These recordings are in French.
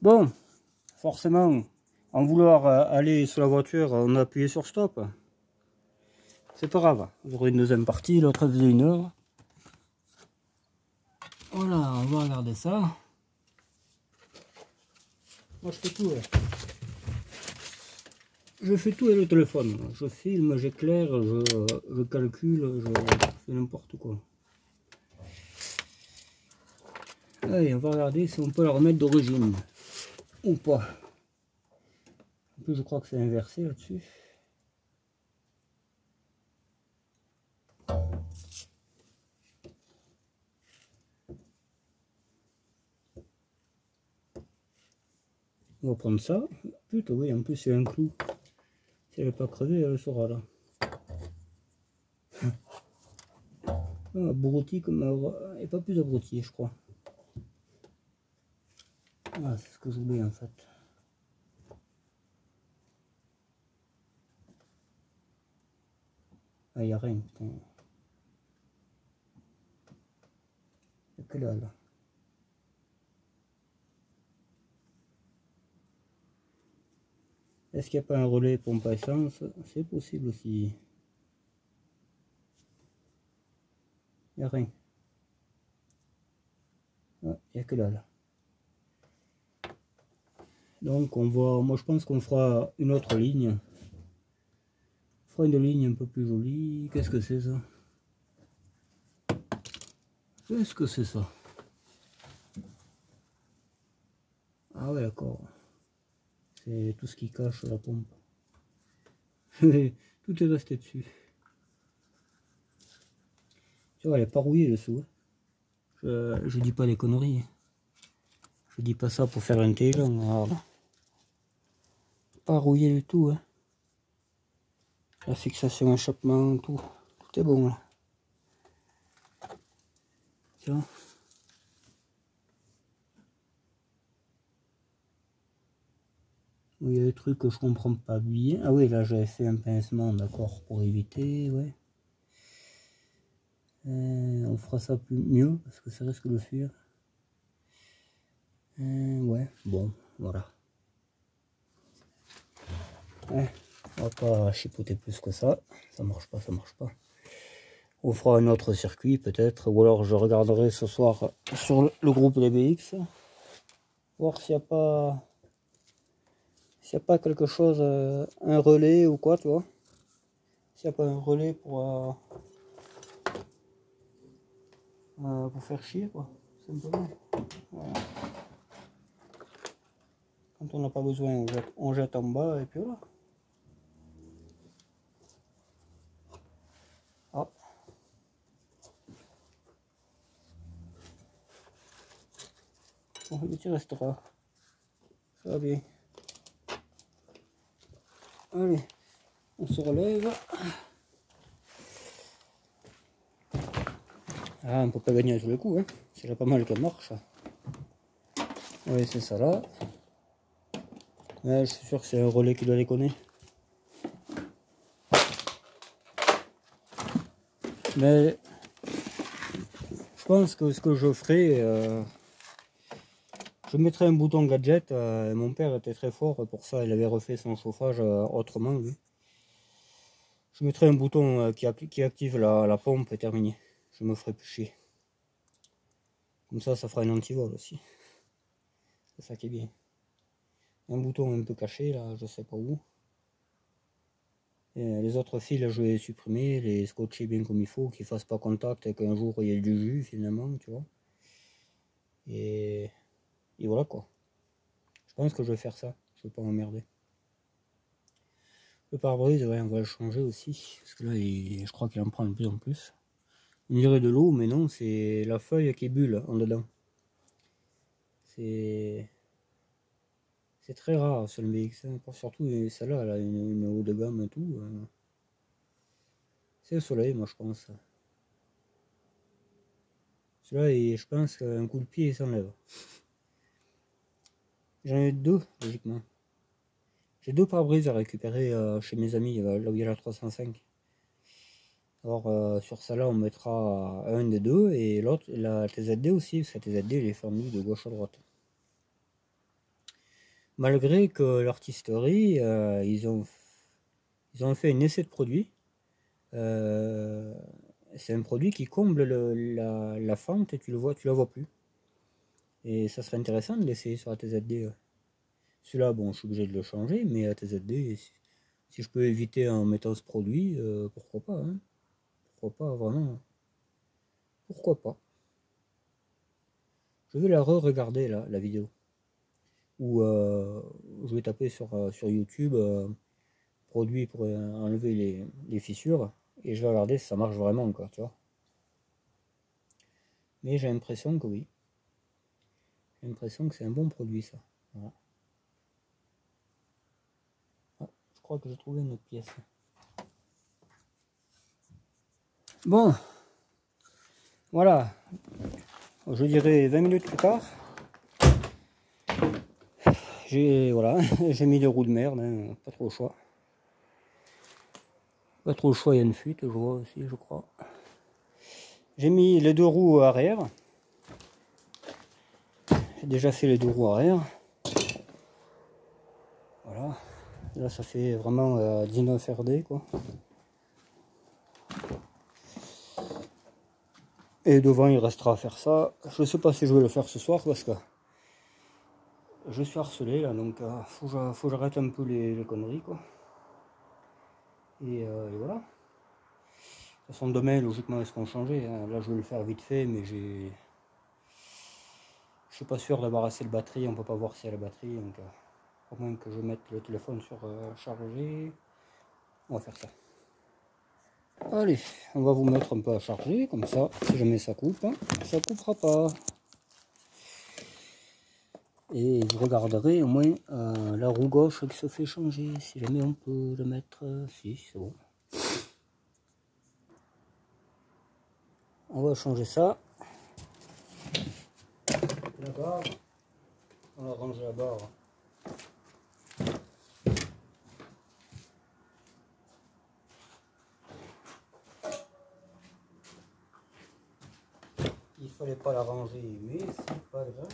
Bon, forcément, en vouloir aller sur la voiture, on a appuyé sur stop. C'est pas grave, j'aurai une deuxième partie, l'autre faisait 1 heure. Voilà, on va regarder ça. Moi je fais tout. Je fais tout avec le téléphone. Je filme, j'éclaire, je calcule, je fais n'importe quoi. Allez, on va regarder si on peut la remettre d'origine. Ou pas. En plus, je crois que c'est inversé là-dessus. On va prendre ça. Putain, oui, en plus, c'est un clou. Si elle n'est pas crevée, elle sera là. Ah, abruti comme et pas plus abruti, je crois. Ah, c'est ce que j'oublie en fait. Ah, il n'y a rien, putain. Il n'y a que là. Est-ce qu'il n'y a pas un relais pompe à essence? C'est possible aussi. Il n'y a rien. Il n'y a que là. Donc on va, moi je pense qu'on fera une autre ligne. On fera une ligne un peu plus jolie. Qu'est-ce que c'est ça? Qu'est-ce que c'est ça? Ah ouais, d'accord. C'est tout ce qui cache la pompe. Tout est resté dessus. Tu vois, elle est pas rouillée dessous. Je dis pas des conneries. Je dis pas ça pour faire l'intelligent. Voilà. Pas rouillé du tout. Hein. La fixation, échappement, tout. Tout est bon là. Tiens. Il y a des trucs que je comprends pas bien. Ah oui, là j'avais fait un pincement, d'accord, pour éviter, ouais. On fera ça mieux, parce que ça risque de fuir. Ouais, bon, voilà. Ouais, on va pas chipoter plus que ça. Ça marche pas, ça marche pas. On fera un autre circuit peut-être, ou alors je regarderai ce soir sur le groupe DBX. Voir s'il n'y a pas... S'il n'y a pas quelque chose, un relais ou quoi, tu vois. S'il n'y a pas un relais pour faire chier, quoi, simplement. Voilà. Quand on n'a pas besoin, on jette en bas et puis voilà. Ah. Bon, le petit restera. Ça va bien. Allez, on se relève. Ah, on peut pas gagner à tous les coups, hein. C'est déjà pas mal qu'elle marche. Oui, c'est ça là. Ouais, je suis sûr que c'est un relais qui doit déconner. Mais je pense que ce que je ferai, je mettrai un bouton gadget. Mon père était très fort pour ça, il avait refait son chauffage autrement lui. Je mettrai un bouton qui active la pompe et terminé. Je me ferai plus chier. Comme ça fera un antivol aussi. C'est ça qui est bien. Un bouton un peu caché là, je sais pas où. Et les autres fils, je vais supprimer, les scotcher bien comme il faut, qu'ils fassent pas contact et qu'un jour il y ait du jus finalement, tu vois. Et voilà quoi. Je pense que je vais faire ça, je vais pas m'emmerder. Le pare-brise, ouais, on va le changer aussi, parce que là, je crois qu'il en prend de plus en plus. On dirait de l'eau, mais non, c'est la feuille qui bulle en dedans. C'est très rare sur le BX, hein. Surtout celle-là, elle a une haut de gamme et tout. C'est le soleil, moi je pense. Celui-là, je pense qu'un coup de pied, il s'enlève. J'en ai deux, logiquement. J'ai deux pare-brise à récupérer chez mes amis, là où il y a la 305. Alors sur celle-là, on mettra un des deux, et l'autre, la TZD aussi, parce que la TZD, elle est fendue de gauche à droite. Malgré que l'artisterie, ils ont fait un essai de produit. C'est un produit qui comble la fente et tu la vois plus. Et ça serait intéressant de l'essayer sur la TZD. Celui-là, bon, je suis obligé de le changer, mais la TZD, si je peux éviter en mettant ce produit, pourquoi pas, hein. Pourquoi pas, vraiment. Pourquoi pas. Je vais la re-regarder, là, la vidéo. Ou je vais taper sur YouTube produit pour enlever les fissures. Et je vais regarder si ça marche vraiment, quoi, tu vois. Mais j'ai l'impression que oui. J'ai l'impression que c'est un bon produit, ça. Voilà. Ah, je crois que j'ai trouvé une autre pièce. Bon. Voilà. Je dirais 20 minutes plus tard. Voilà, j'ai mis des roues de merde, hein, pas trop le choix. Pas trop le choix, il y a une fuite, je vois aussi, je crois. J'ai mis les deux roues arrière. J'ai déjà fait les deux roues arrière. Voilà. Là, ça fait vraiment 19 RD, quoi. Et devant, il restera à faire ça. Je sais pas si je vais le faire ce soir, parce que je suis harcelé, là, donc faut que j'arrête un peu les conneries, quoi. Et voilà. De toute façon, demain, logiquement, ils seront changés, hein. Là, je vais le faire vite fait, mais je suis pas sûr d'avoir assez de batterie. On peut pas voir si y a la batterie, donc à moins que je mette le téléphone sur charger. On va faire ça. Allez, on va vous mettre un peu à charger, comme ça, si jamais ça coupe, hein, ça coupera pas. Et vous regarderez au moins la roue gauche qui se fait changer, si jamais on peut le mettre. Si, c'est bon. On va changer ça. La barre. On va ranger la barre. Il fallait pas la ranger, mais c'est pas grave.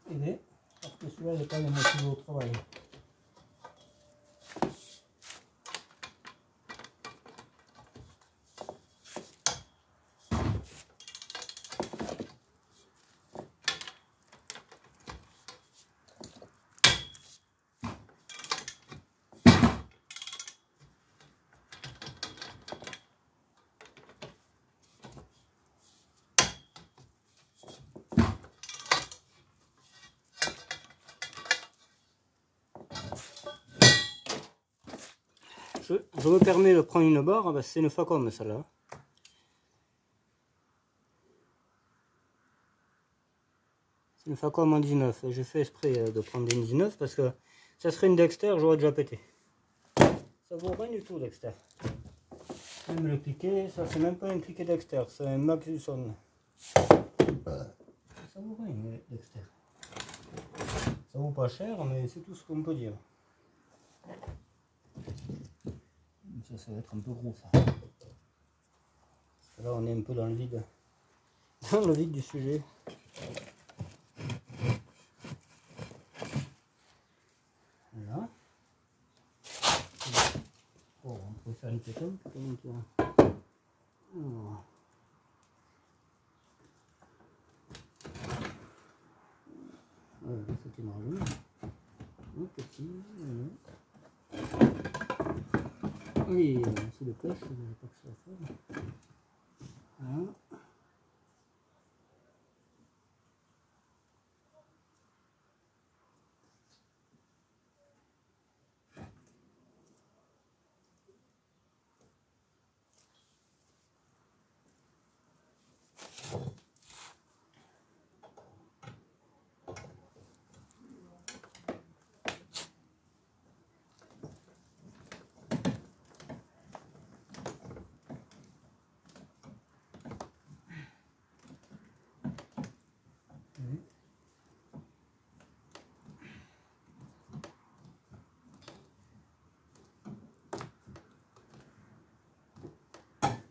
Et bien, parce que celui-là n'est pas le motivé au travail. Je me permets de prendre une barre, c'est une Facom celle-là. C'est une Facom en 19. J'ai fait exprès de prendre une 19 parce que ça serait une Dexter, j'aurais déjà pété. Ça vaut rien du tout Dexter. Même le cliquet, ça c'est même pas un cliquet Dexter, c'est un Maxuson. Ça vaut rien Dexter. Ça vaut pas cher, mais c'est tout ce qu'on peut dire. Ça va être un peu gros ça. Là on est un peu dans le vide. Dans le vide du sujet. Voilà. Oh, on peut faire une pétanque comme on tient. Oh. Voilà, c'était marrant. Un petit. Oui, c'est le pêche, je ne sais pas que ça va faire. Voilà.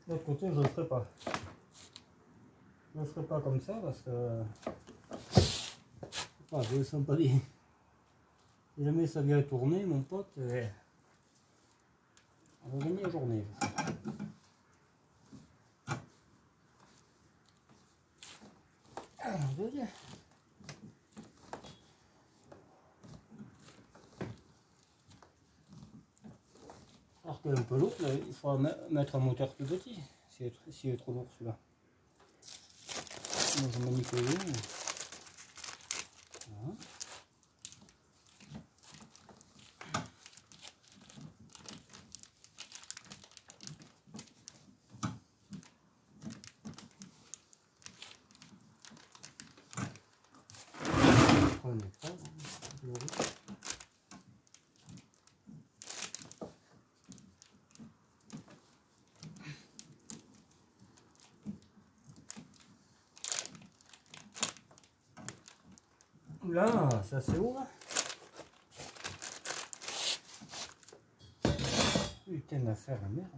De l'autre côté, je ne le ferai pas. Je ne le ferai pas comme ça parce que je ne sens pas bien. Si jamais ça vient tourner, mon pote, on va gagner la journée. Alors, deuxième. Alors qu'il est un peu lourd, là, il faudra mettre un moteur plus petit, s'il est trop lourd celui-là. Moi je manipule bien. Voilà. On est prêt, là, ça c'est où là? Putain d'affaire, la merde.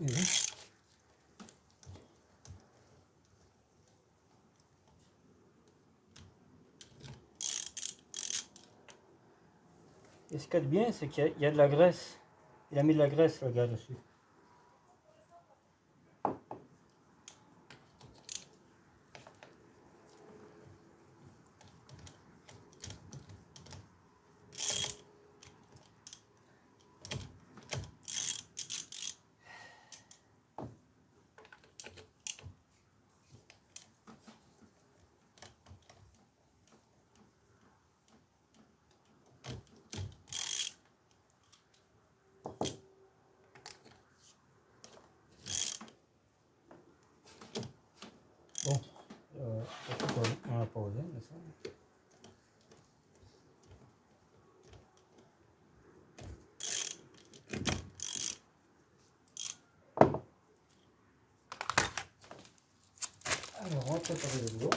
Et là. Et ce qu'il y a de bien, c'est qu'il y a de la graisse. Il a mis de la graisse, le gars, dessus. Bon, on a pausé, mais ça. Alors, on va préparer le boulot.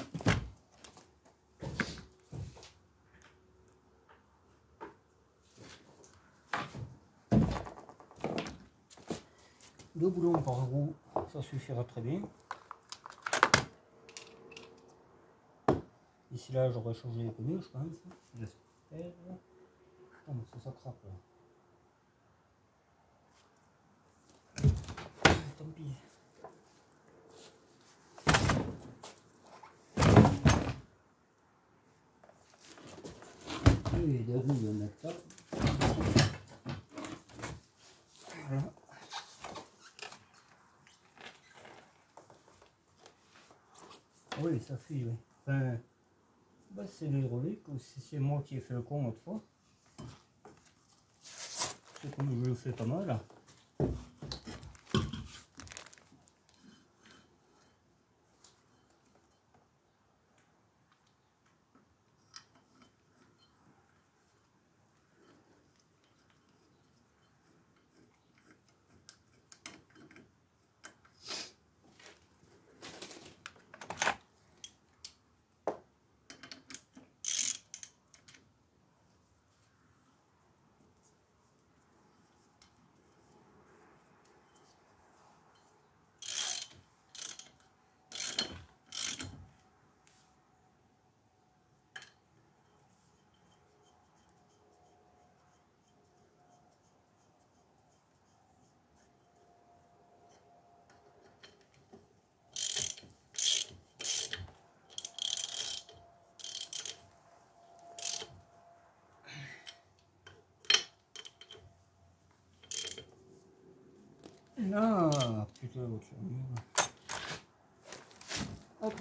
Deux boulons par roue, ça suffira très bien. Ici là, j'aurais changé les pneus, je pense. J'espère. Oh, mais ça craque là. Tant pis. Et des roues, il y en a pas. Voilà. Oui, ça fuit, oui. Enfin, bah, c'est l'hydraulique ou si c'est moi qui ai fait le con l'autre fois. C'est comme je le fais pas mal. Ah, putain, l'autre. Hop.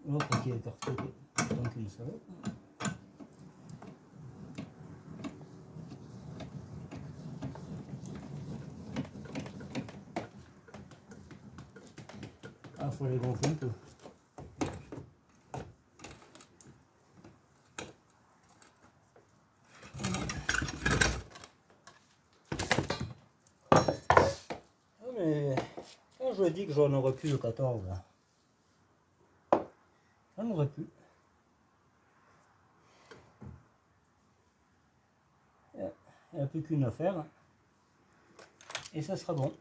L'autre qui est parti, tranquille, ça va. Ah, faut les gonfler un peu. Ah, mais quand je dis que j'en aurais plus le 14 là. aurait pu. Il n'y a plus qu'une à faire. Et ça sera bon.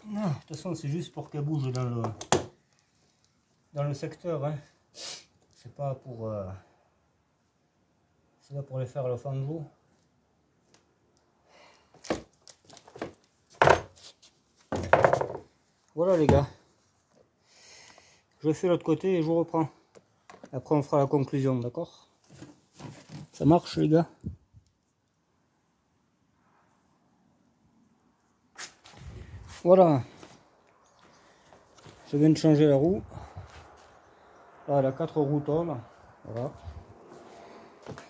Non, de toute façon, c'est juste pour qu'elle bouge dans le secteur. Hein. C'est pas pour les faire le fango. Voilà les gars. Je fais l'autre côté et je vous reprends. Après on fera la conclusion, d'accord? Ça marche les gars? Voilà. Je viens de changer la roue. Là, elle a 4 roues tolles. Voilà.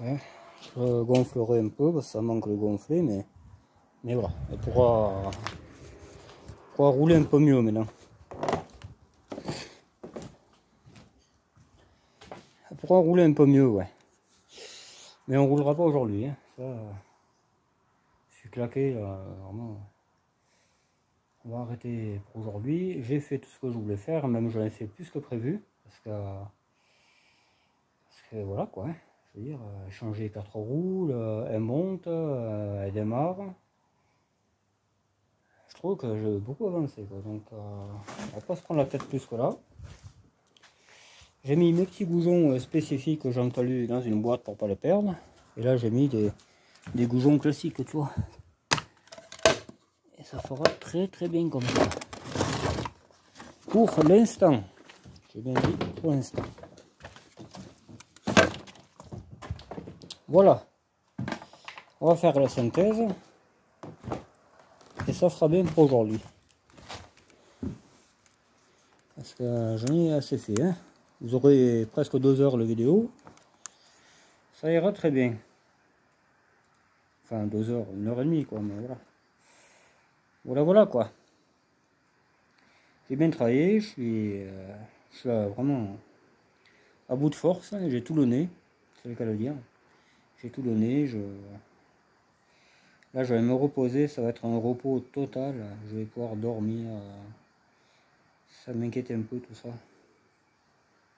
Ouais. Je gonflerai un peu parce que ça manque de gonfler, mais voilà. Elle pourra rouler un peu mieux maintenant. Elle pourra rouler un peu mieux, ouais. Mais on roulera pas aujourd'hui. Hein. Ça, je suis claqué, là, vraiment. On va arrêter pour aujourd'hui. J'ai fait tout ce que je voulais faire, même j'en ai fait plus que prévu. Parce que voilà quoi. Hein. Je veux dire, changer 4 roues, elle monte, elle démarre. Je trouve que j'ai beaucoup avancé. Quoi. Donc on va pas se prendre la tête plus que là. J'ai mis mes petits goujons spécifiques que j'ai entendus dans une boîte pour pas les perdre. Et là j'ai mis des goujons classiques, tu vois. Et ça fera très très bien comme ça. Pour l'instant. J'ai bien dit pour l'instant. Voilà. On va faire la synthèse. Et ça fera bien pour aujourd'hui. Parce que j'en ai assez fait. Hein. Vous aurez presque 2 heures de vidéo. Ça ira très bien. Enfin 2 heures, 1h30 quoi, mais voilà. Voilà quoi. J'ai bien travaillé, je suis vraiment à bout de force, hein, j'ai tout donné, c'est le cas de le dire. J'ai tout donné, là je vais me reposer, ça va être un repos total, je vais pouvoir dormir. Ça m'inquiète un peu tout ça.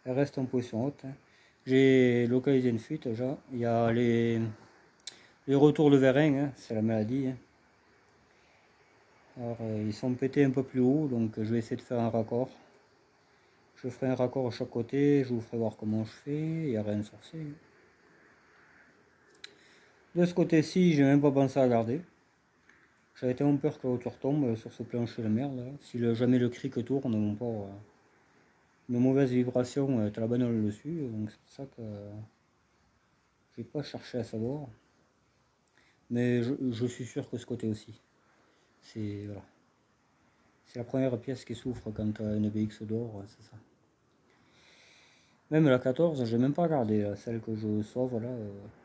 Elle reste en position haute. Hein. J'ai localisé une fuite déjà. Il y a les retours de vérin, hein, c'est la maladie. Hein. Alors ils sont pétés un peu plus haut, donc je vais essayer de faire un raccord. Je ferai un raccord à chaque côté, je vous ferai voir comment je fais, il n'y a rien de sorcier. De ce côté-ci, j'ai même pas pensé à regarder. J'avais tellement peur que la hauteur tombe sur ce plancher de merde. Là. Si jamais le cric tourne, on pas une mauvaise vibration, t'as la bagnole dessus. Donc c'est pour ça que j'ai pas cherché à savoir. Mais je suis sûr que ce côté aussi. C'est voilà. C'est la première pièce qui souffre quand une BX dort, c'est ça. Même la 14, j'ai même pas regardé, là, celle que je sauve là,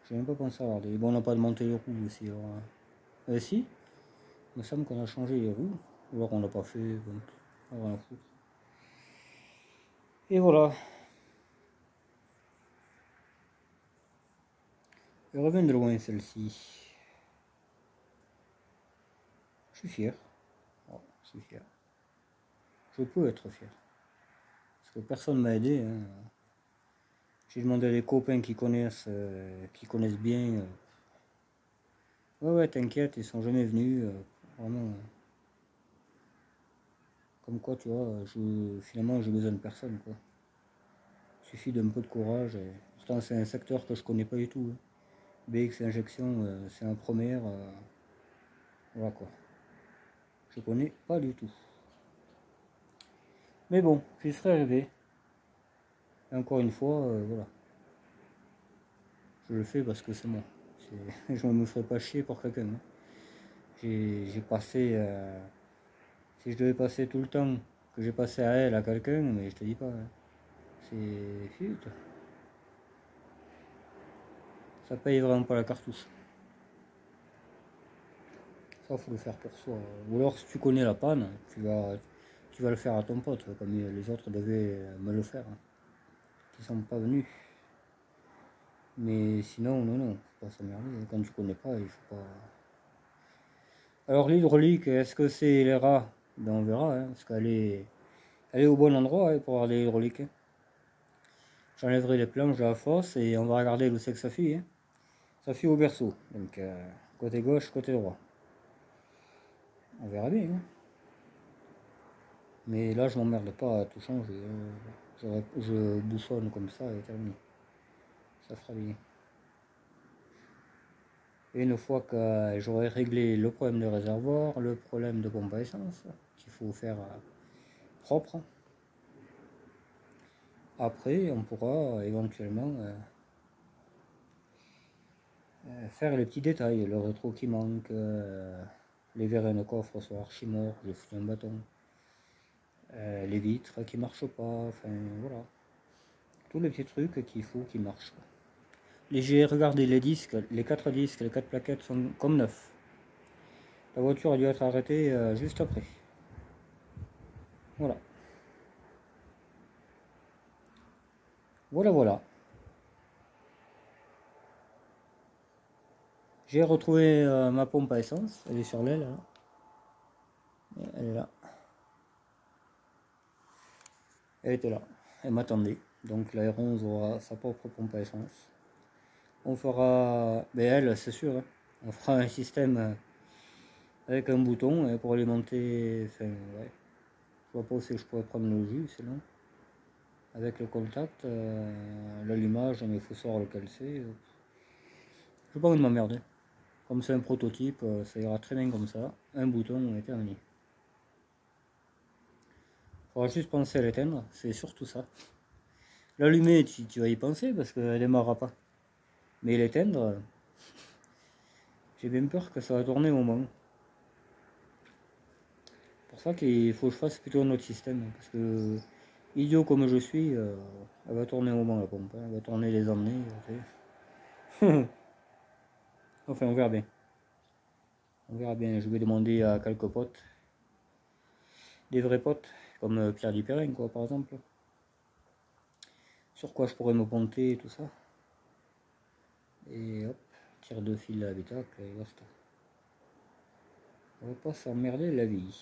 j'ai même pas pensé à regarder. Bon, on n'a pas demandé les roues aussi. Alors, si, il me semble qu'on a changé les roues, ou alors on l'a pas fait, donc on va en foutre. Et voilà. Elle revient de loin celle-ci. Je suis fier. Oh, je suis fier. Je peux être fier. Parce que personne m'a aidé. Hein. J'ai demandé à des copains qui connaissent bien. Ouais, t'inquiète, ils sont jamais venus. Vraiment. Comme quoi, tu vois, finalement, j'ai besoin de personne, quoi. Il suffit d'un peu de courage. Et pourtant, c'est un secteur que je connais pas du tout. Hein. BX injection, c'est un premier. Voilà, quoi. Je connais pas du tout. Mais bon, j'y serais arrivé. Et encore une fois, voilà. Je le fais parce que c'est moi. Je ne me ferai pas chier pour quelqu'un. Hein. J'ai passé... si je devais passer tout le temps que j'ai passé à elle à quelqu'un, mais je te dis pas. Hein. C'est... Putain. Ça paye vraiment pas la cartouche. Ça, faut le faire pour soi. Ou alors, si tu connais la panne, tu vas le faire à ton pote, comme les autres devaient me le faire. Hein. Qui sont pas venus. Mais sinon, non, faut pas s'emmerder. Quand tu connais pas, il faut pas... Alors l'hydraulique, est-ce que c'est les rats? Ben on verra, hein, parce elle est au bon endroit hein, pour avoir des hydrauliques. Hein. J'enlèverai les planches de la fosse et on va regarder où c'est que ça fuit. Hein. Ça fuit au berceau, donc côté gauche, côté droit. On verra bien. Hein. Mais là je m'emmerde pas à tout changer. Je boussonne comme ça et terminé. Ça fera bien. Et une fois que j'aurai réglé le problème de réservoir, le problème de pompe à essence, qu'il faut faire propre, après on pourra éventuellement faire les petits détails, le rétro qui manque, les verres de coffre sont archi morts, j'ai foutu un bâton, les vitres qui marchent pas, enfin voilà, tous les petits trucs qu'il faut qui marchent. J'ai regardé les disques, les 4 disques, les 4 plaquettes sont comme neufs. La voiture a dû être arrêtée juste après. Voilà. Voilà. J'ai retrouvé ma pompe à essence. Elle est sur l'aile. Elle est là. Elle était là. Elle m'attendait. Donc la R11 aura sa propre pompe à essence. On fera... Mais elle, c'est sûr. Hein. On fera un système avec un bouton pour alimenter... Enfin, ouais. Je vois pas où c'est que je pourrais prendre le jus, c'est long. Avec le contact, l'allumage, mais il faut savoir lequel c'est. Je n'ai pas envie de m'emmerder. Comme c'est un prototype, ça ira très bien comme ça. Un bouton et terminé. Il faudra juste penser à l'éteindre, c'est surtout ça. L'allumer, tu vas y penser parce qu'elle démarrera pas. Mais l'éteindre, j'ai bien peur que ça va tourner au moment. C'est pour ça qu'il faut que je fasse plutôt un autre système. Parce que, idiot comme je suis, elle va tourner au moment la pompe. Hein. Elle va tourner les emmener. Enfin, on verra bien. On verra bien. Je vais demander à quelques potes. Des vrais potes, comme Pierre Dipérin, quoi, par exemple. Sur quoi je pourrais me ponter et tout ça. Et hop, tire de fil à l'habitacle et basta. On va pas s'emmerder la vie.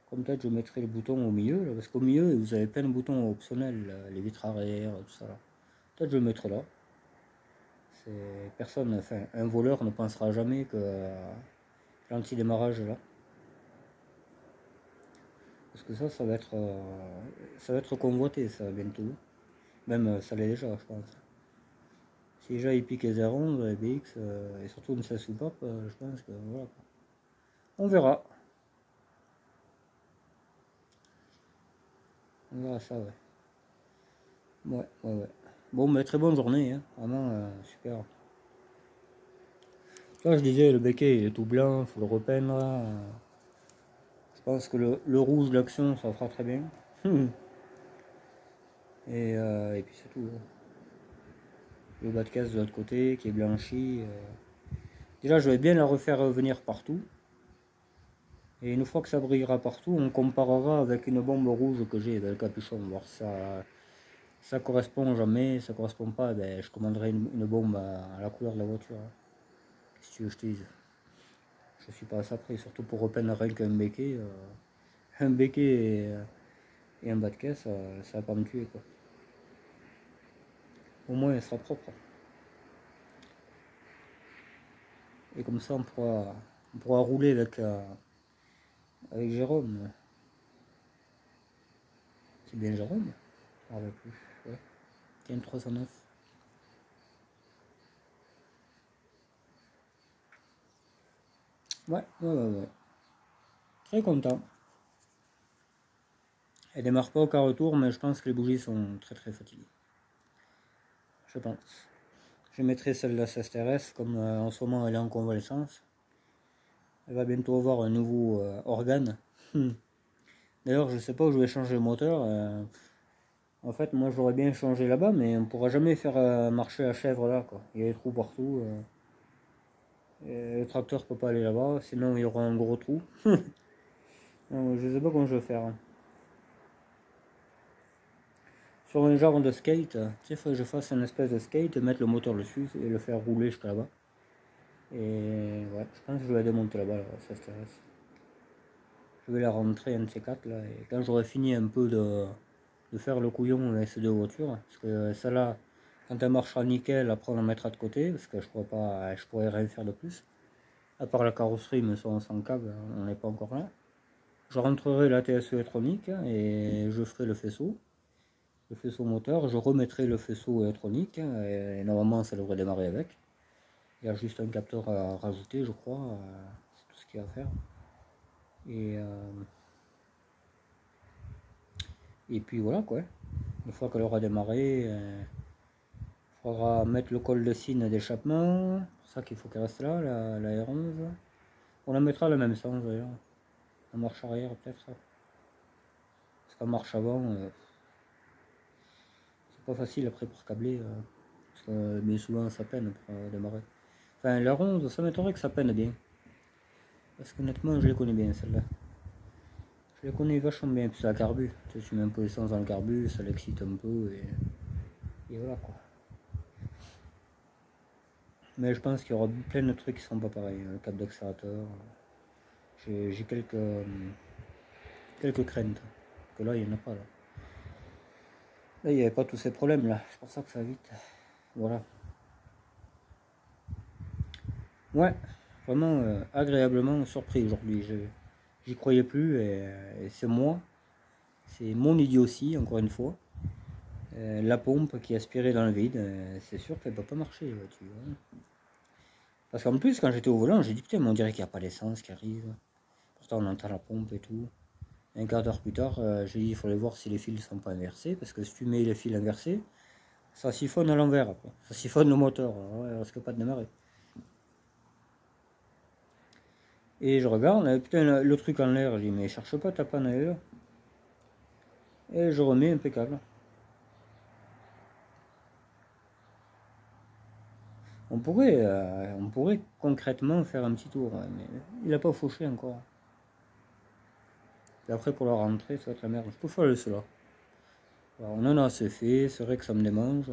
Comme peut-être je mettrai le bouton au milieu, là, parce qu'au milieu vous avez plein de boutons optionnels, là, les vitres arrière, tout ça. Peut-être je le mettrai là. Personne, enfin un voleur ne pensera jamais que l'anti-démarrage là. Parce que ça va être convoité ça bientôt. Même ça l'est déjà je pense. Si déjà il pique les R11, les BX et surtout une 16 soupape, je pense que voilà. On verra. On verra ça ouais. Ouais. Bon, mais très bonne journée, hein. Vraiment super. Là, je disais, le béquet il est tout blanc, il faut le repeindre. Je pense que le rouge de l'action, ça fera très bien. Et puis c'est tout. Hein. Le bas de caisse de l'autre côté qui est blanchi. Déjà, je vais bien la refaire revenir partout. Et une fois que ça brillera partout, on comparera avec une bombe rouge que j'ai avec le capuchon. Voir si ça correspond jamais, ça correspond pas, ben, je commanderai une bombe à la couleur de la voiture. Hein. Si tu veux que je te dise. Je suis pas à ça près, surtout pour repeindre rien qu'un béquet. Un béquet et un bas de caisse, ça va pas me tuer quoi. Au moins elle sera propre. Et comme ça on pourra rouler avec Jérôme. C'est bien Jérôme? Je ne me rappelle plus. Ouais. Tiens 309. Ouais. Très content. Elle démarre pas au quart retour, mais je pense que les bougies sont très fatiguées. Je pense. Je mettrai celle de la CSTRS, comme en ce moment elle est en convalescence. Elle va bientôt avoir un nouveau organe. D'ailleurs, je sais pas où je vais changer le moteur. En fait, moi j'aurais bien changé là-bas, mais on pourra jamais faire marcher la chèvre là, quoi. Il y a des trous partout. Le tracteur peut pas aller là-bas, sinon il y aura un gros trou. Non, je sais pas comment je vais faire. Hein. Sur un genre de skate, il faut que je fasse une espèce de skate, mettre le moteur dessus et le faire rouler jusqu'à là-bas. Et ouais, je pense que je vais la démonter là-bas, là, ça stresse. Je vais la rentrer un de ces quatre là. Et quand j'aurai fini un peu de faire le couillon avec ces deux voitures, parce que celle-là, quand elle marchera nickel, après on la mettra de côté, parce que je pourrais rien faire de plus. À part la carrosserie, mais ça on s'en câble, on n'est pas encore là. Je rentrerai la TSE électronique et je ferai le faisceau moteur. Je remettrai le faisceau électronique et normalement ça devrait démarrer avec. Il y a juste un capteur à rajouter, je crois. C'est tout ce qu'il y a à faire. Et puis voilà quoi. Une fois qu'elle aura démarré, il faudra mettre le col de cygne d'échappement. C'est pour ça qu'il faut qu'elle reste là, la R11. On la mettra le même sens d'ailleurs. En marche arrière peut-être. Parce qu'en marche avant, c'est pas facile après pour câbler. Parce que bien souvent ça peine pour démarrer. Enfin la 11, ça m'étonnerait que ça peine bien. Parce qu'honnêtement je les connais bien celle-là. Je les connais vachement bien, puis ça carbu. Tu mets un peu d'essence dans le carbu, ça l'excite un peu et voilà quoi. Mais je pense qu'il y aura plein de trucs qui seront pas pareils. Le câble d'accélérateur. J'ai quelques craintes. Que là, il n'y en a pas là. Là, il n'y avait pas tous ces problèmes là. C'est pour ça que ça va vite. Voilà. Ouais, vraiment agréablement surpris aujourd'hui. J'y croyais plus et c'est moi. C'est mon idiotie, encore une fois. La pompe qui aspirait dans le vide, c'est sûr qu'elle ne va pas marcher, la voiture. Parce qu'en plus, quand j'étais au volant, j'ai dit putain, mais on dirait qu'il n'y a pas d'essence qui arrive. Pourtant, on entend la pompe et tout. Un quart d'heure plus tard, j'ai dit il fallait voir si les fils ne sont pas inversés. Parce que si tu mets les fils inversés, ça siphonne à l'envers. Ça siphonne le moteur. Alors, ouais, risque pas de démarrer. Et je regarde, putain, le truc en l'air, je dis mais cherche pas ta panne ailleurs. Et je remets impeccable. On pourrait concrètement faire un petit tour, mais il n'a pas fauché encore. Et après pour la rentrée, ça va être la merde. Je peux faire le cela. Alors, on en a assez fait, c'est vrai que ça me démange.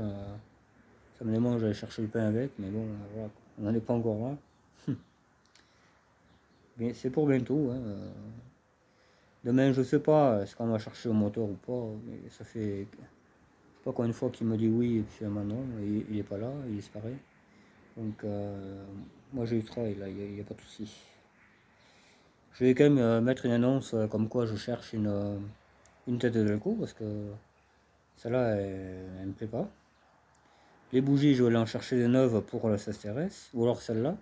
Ça me démange d'aller chercher le pain avec, mais bon, voilà, on n'en est pas encore là. Mais c'est pour bientôt. Hein. Demain, je sais pas est-ce qu'on va chercher au moteur ou pas, mais ça fait pas combien de fois qu'il me dit oui, et puis finalement non, il est pas là, il disparaît. Donc, moi j'ai eu le travail là, il n'y a pas de souci. Je vais quand même mettre une annonce comme quoi je cherche une tête de Delco parce que celle-là, elle me plaît pas. Les bougies, je vais aller en chercher des neuves pour la CSTRS, ou alors celle-là.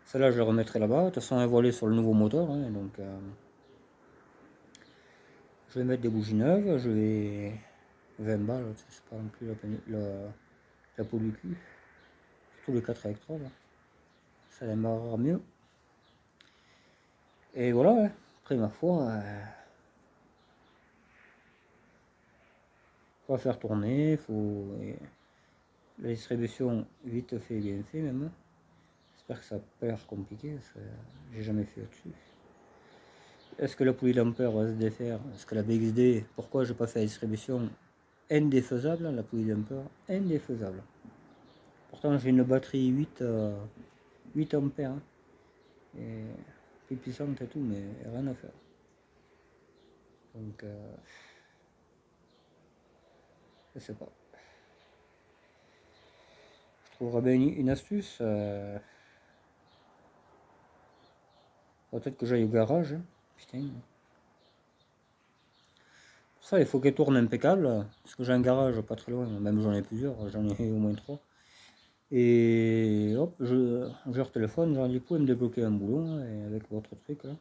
Celle-là, je la remettrai là-bas. De toute façon, elle est voilée sur le nouveau moteur, hein, donc je vais mettre des bougies neuves. Je vais 20 balles, c'est pas non plus la peau du cul. Surtout les 4 électrodes, ça démarrera mieux. Et voilà, hein. Après ma foi, faut faire tourner, la distribution vite fait, bien fait même. J'espère que ça n'a pas l'air compliqué, j'ai jamais fait là-dessus. Est-ce que la poulie d'ampère va se défaire? Est-ce que la BXD, pourquoi j'ai pas fait la distribution indéfaisable, la poulie d'ampère indéfaisable. Pourtant j'ai une batterie 8 ampères, hein, et plus puissante et tout, mais rien à faire. Donc je sais pas. Je trouverais bien une astuce. Peut-être que j'aille au garage. Hein. Putain. Pour ça, il faut qu'elle tourne impeccable. Parce que j'ai un garage pas très loin. Même j'en ai plusieurs. J'en ai au moins 3. Et hop, je leur téléphone. J'en dis, vous pouvez me débloquer un boulon et avec votre truc là.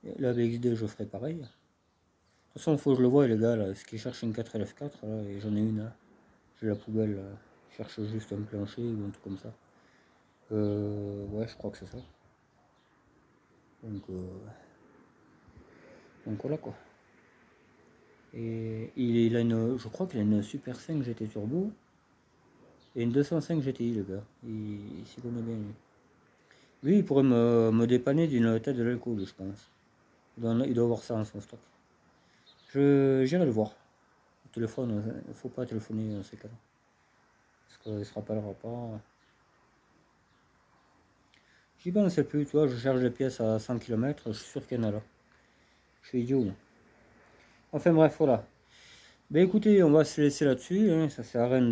Et la BXD, je ferai pareil. De toute façon, il faut que je le voie, les gars. Là, ce qui cherche une 4LF4. Là, et j'en ai une. Là. J'ai la poubelle. Là. Je cherche juste un plancher ou un truc comme ça. Ouais, je crois que c'est ça. Donc voilà quoi. Et il a je crois qu'il a une Super 5 GT Turbo et une 205 GTI, le gars. Il s'y connaît bien. Lui, il pourrait me dépanner d'une tête de l'alcool, je pense. Il doit avoir ça en son stock. J'irai le voir. Au téléphone, il ne faut pas téléphoner dans ces cas-là. Parce qu'il ne se rappellera pas. J'y pensais plus, tu vois, je cherche des pièces à 100 km, je suis sûr qu'il y en a là. Je suis idiot, moi. Enfin bref, voilà. Ben écoutez, on va se laisser là-dessus, hein, ça sert à rien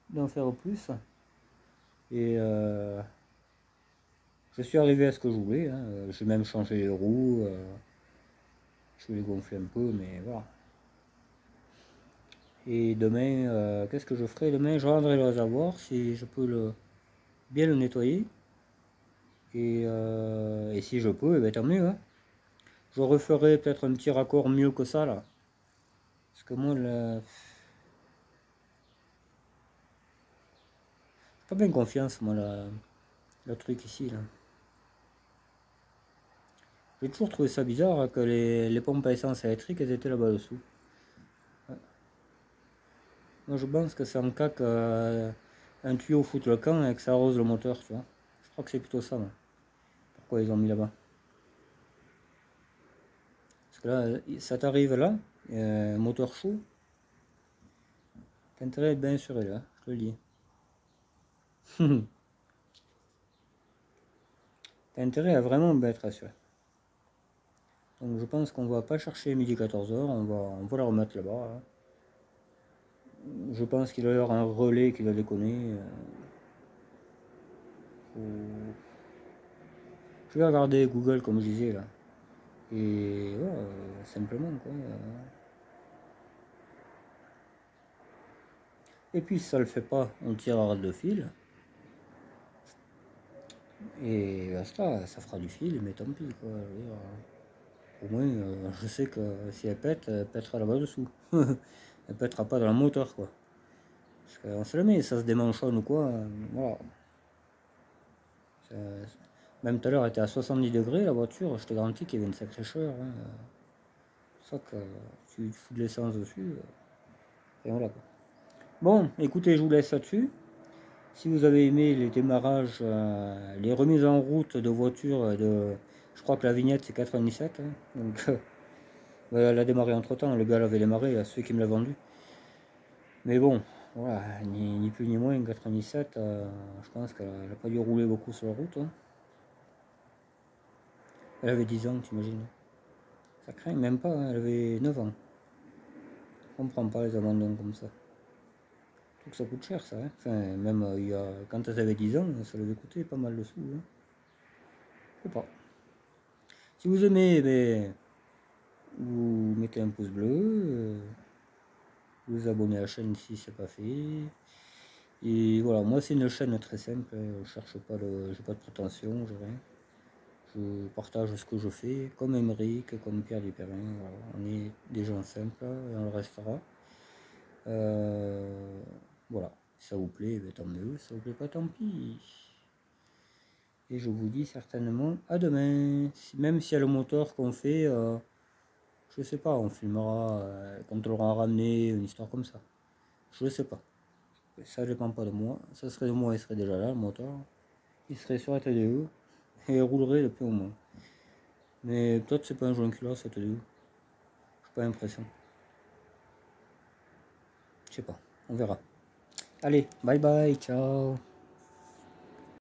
d'en faire plus. Et je suis arrivé à ce que je voulais, hein. J'ai même changé les roues, je vais les gonfler un peu, mais voilà. Et demain, qu'est-ce que je ferai? Demain, je rendrai le réservoir si je peux bien le nettoyer. Et si je peux, eh ben, tant mieux, hein. Je referai peut-être un petit raccord mieux que ça là. Parce que moi, j'ai pas bien confiance, moi, le truc ici là. J'ai toujours trouvé ça bizarre hein, que les pompes à essence électriques elles étaient là-bas dessous. Ouais. Moi je pense que c'est en cas qu'un tuyau fout le camp et que ça arrose le moteur, tu vois. Je crois que c'est plutôt ça, moi. Pourquoi ils ont mis là-bas? Parce que là, ça t'arrive là, un moteur chaud, t'as intérêt à être bien assuré là, je te le dis. T'as intérêt à vraiment bien être assuré. Donc je pense qu'on va pas chercher midi 14h, on va la remettre là-bas. Hein. Je pense qu'il va y avoir un relais qui va déconner. Je vais regarder Google comme je disais là. Et ouais, simplement quoi. Et puis si ça le fait pas, on tirera le fil. Et basta, ça fera du fil, mais tant pis quoi. Au moins, je sais que si elle pètera là-bas dessous. Elle pètera pas dans le moteur quoi. Parce qu'on se le met, ça se démanchonne ou quoi. Voilà. Ça- Même tout à l'heure, elle était à 70 degrés la voiture, je te garantis qu'il y avait une sacrée chaleur. Hein. C'est ça que tu fous de l'essence dessus. Et voilà quoi. Bon, écoutez, je vous laisse là-dessus. Si vous avez aimé les démarrages, les remises en route de voitures, je crois que la vignette c'est 97. Hein, donc, elle a démarré entre temps, le gars l'avait démarré, celui qui me l'a vendu. Mais bon, voilà, ni plus ni moins, 97, je pense qu'elle n'a pas dû rouler beaucoup sur la route. Hein. Elle avait 10 ans, t'imagines. Ça craint, même pas, hein, elle avait 9 ans. On ne prend pas les abandons comme ça. Donc ça coûte cher ça. Hein. Enfin, même quand elle avait 10 ans, ça lui avait coûté pas mal de sous. Hein. Je sais pas. Si vous aimez, ben, vous mettez un pouce bleu, vous abonnez à la chaîne si c'est pas fait. Et voilà, moi c'est une chaîne très simple, je cherche pas j'ai pas de prétention, j'ai rien. Je partage ce que je fais, comme Emeric, comme Pierre Duperrin, voilà. On est des gens simples et on le restera. Euh, voilà, si ça vous plaît, ben, tant mieux, si ça vous plaît pas, tant pis. Et je vous dis certainement à demain, même s'il y a le moteur qu'on fait. Je sais pas, on filmera quand on l'aura ramené, une histoire comme ça. Je sais pas. Ça dépend pas de moi. Ça serait de moi, il serait déjà là, le moteur. Il serait sur la TDE et il roulerait depuis au moins. Mais peut-être c'est pas un joint culotte cette TDE. J'ai pas l'impression. Je sais pas. On verra. Allez, bye bye, ciao.